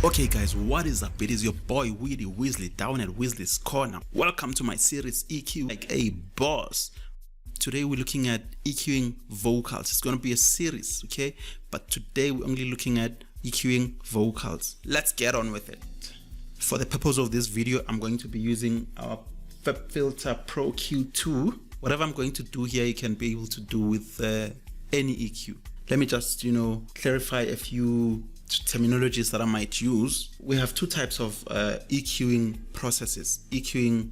Okay guys, what is up? It is your boy Wizley down at Wizley's Corner. Welcome to my series EQ like a boss. Today we're looking at EQing vocals. It's going to be a series, okay? But today we're only looking at EQing vocals. Let's get on with it. For the purpose of this video, I'm going to be using our FABFILTER Q2. Whatever I'm going to do here, you can be able to do with any EQ. Let me just, clarify a few terminologies that I might use. We have two types of EQing processes, EQing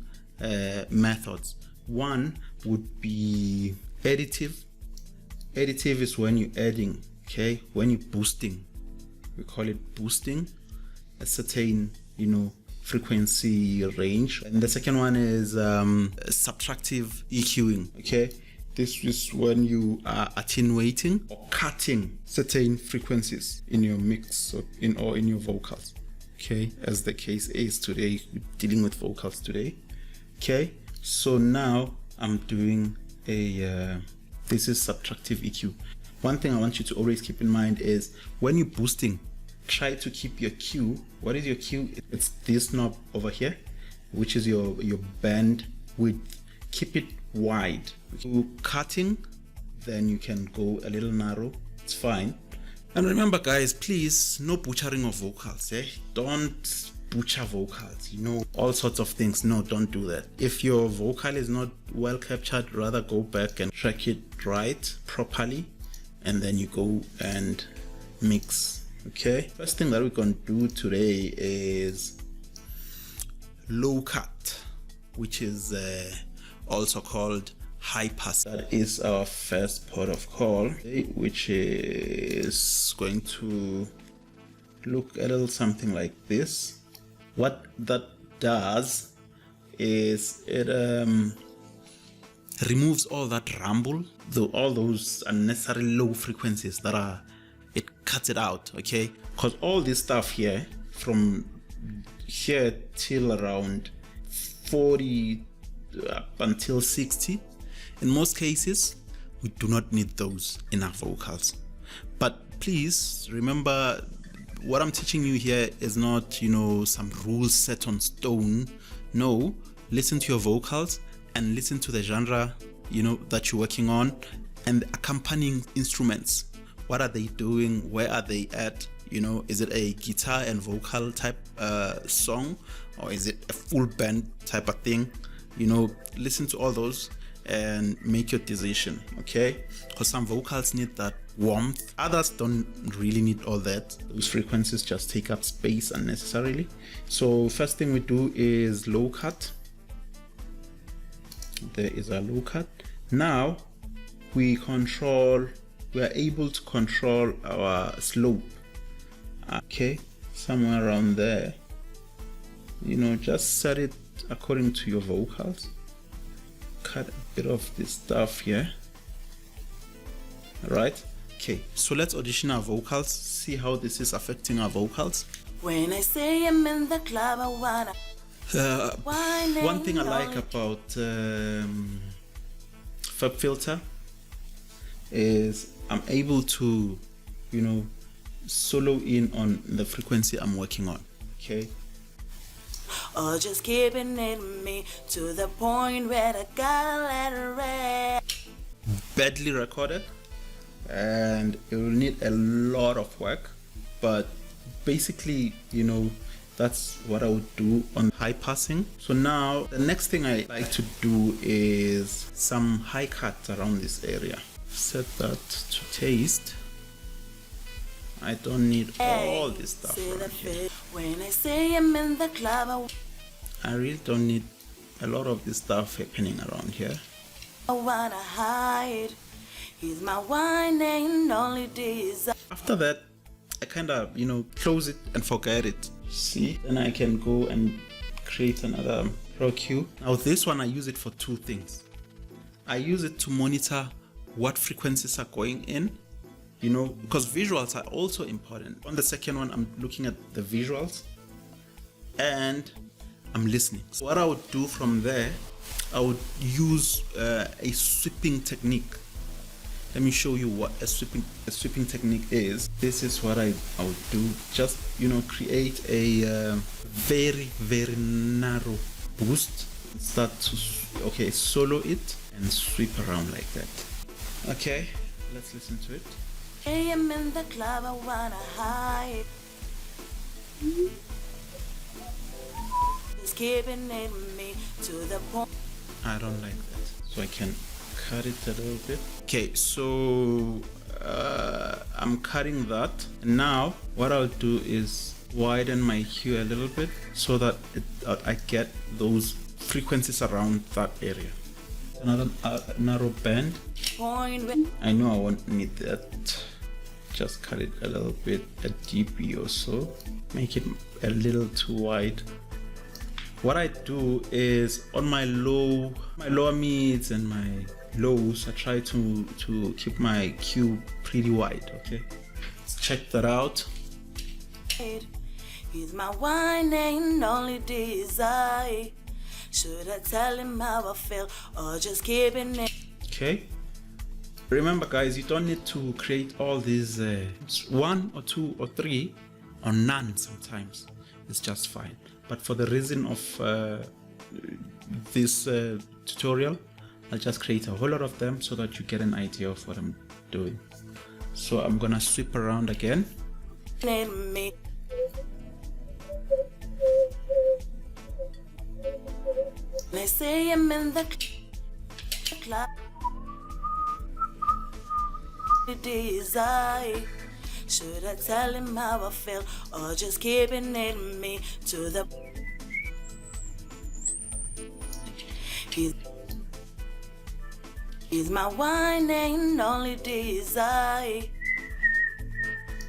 methods. One would be additive. Additive is when you're adding, okay? When you're boosting, we call it boosting a certain, frequency range. And the second one is subtractive EQing, okay? This is when you are attenuating or cutting certain frequencies in your mix or in your vocals. Okay, as the case is today, we're dealing with vocals today. Okay, so now I'm doing this is subtractive EQ. One thing I want you to always keep in mind is when you're boosting, try to keep your Q. What is your Q? It's this knob over here, which is your band width. Keep it wide. If you're cutting, then you can go a little narrow. It's fine. And remember guys, please, no butchering of vocals. Don't butcher vocals, all sorts of things. No, don't do that. If your vocal is not well captured, rather go back and track it right properly, and then you go and mix. Okay, first thing that we're going to do today is low cut, which is also called high pass. That is our first port of call, which is going to look a little something like this. What that does is it removes all that rumble, all those unnecessary low frequencies it cuts it out, okay? Because all this stuff here, from here till around 40 up until 60, in most cases we do not need those in our vocals. But please remember, what I'm teaching you here is not some rules set on stone. No, listen to your vocals and listen to the genre that you're working on and the accompanying instruments. What are they doing? Where are they at? Is it a guitar and vocal type song, or is it a full band type of thing? Listen to all those and make your decision, okay? Because some vocals need that warmth, others don't really need all that. Those frequencies just take up space unnecessarily. So first thing we do is low cut. There is a low cut. Now we are able to control our slope, okay? Somewhere around there, just set it according to your vocals. Cut a bit of this stuff here. All right, okay, so let's audition our vocals, see how this is affecting our vocals. When I say I'm in the club, I wanna one thing I like about FABFILTER is I'm able to solo in on the frequency I'm working on, okay? Or just keeping it in me to the point where I gotta let it rest. Badly recorded, and it will need a lot of work, but basically that's what I would do on high passing. So now the next thing I like to do is some high cuts around this area. Set that to taste. I don't need all this stuff around here. When I say I'm in the club, I really don't need a lot of this stuff happening around here. I wanna hide. He's my one and only desire. After that, I kind of close it and forget it. See, then I can go and create another Pro Q. Now this one I use it for two things. I use it to monitor what frequencies are going in, because visuals are also important. On the second one, I'm looking at the visuals and I'm listening. So what I would do from there, I would use a sweeping technique. let me show you what a sweeping technique is. This is what I would do. Just, you know, create a very narrow boost. Start to solo it and sweep around like that. Okay, let's listen to it. I am in the club, I wanna hide. Just keeping it with me to the point. I don't like that, so I can cut it a little bit. Okay, so I'm cutting that. Now what I'll do is widen my hue a little bit so that I get those frequencies around that area. Another narrow band. I know I won't need that. Just cut it a little bit, a dB or so. Make it a little too wide. What I do is on my lower mids and my lows, I try to keep my Q pretty wide. Okay, let's check that out. He's my one and only desire. Should I tell him how I feel or just keeping it? Okay. Remember, guys, you don't need to create all these 1 or 2 or 3 or none. Sometimes it's just fine. But for the reason of this tutorial, I'll just create a whole lot of them so that you get an idea of what I'm doing. So I'm gonna sweep around again. I say I'm in the club. Desire. Should I tell him how I feel or just keeping it in me to the? He's my one and only desire.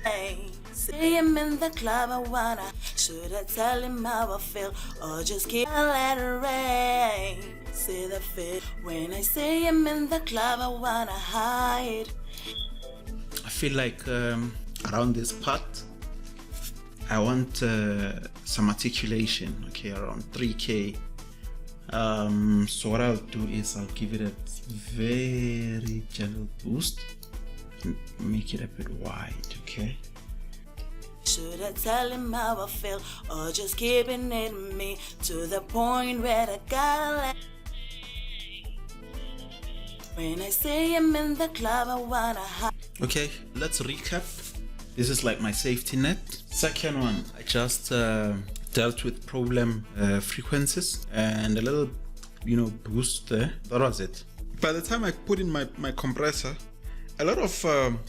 Hey, say I'm in the club, I wanna. Should I tell him how I feel or just keep a letter rain? Say the fit. When I say I'm in the club, I wanna hide. I feel like around this part, I want some articulation. Okay, around 3K. So what I'll do is I'll give it a very gentle boost and make it a bit wide. Okay. Should I tell him how I feel or just keeping it in me to the point where I gotta let? When I say I'm in the club, I wanna hide. Okay, let's recap. This is like my safety net. Second one, I just dealt with problem frequencies and a little, you know, boost there. That was it. By the time I put in my compressor, a lot of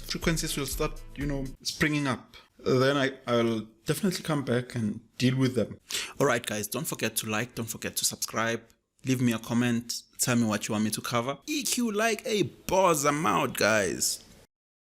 frequencies will start, you know, springing up. Then I'll definitely come back and deal with them. Alright guys, don't forget to like, don't forget to subscribe, leave me a comment, tell me what you want me to cover. EQ like a boss, I'm out guys.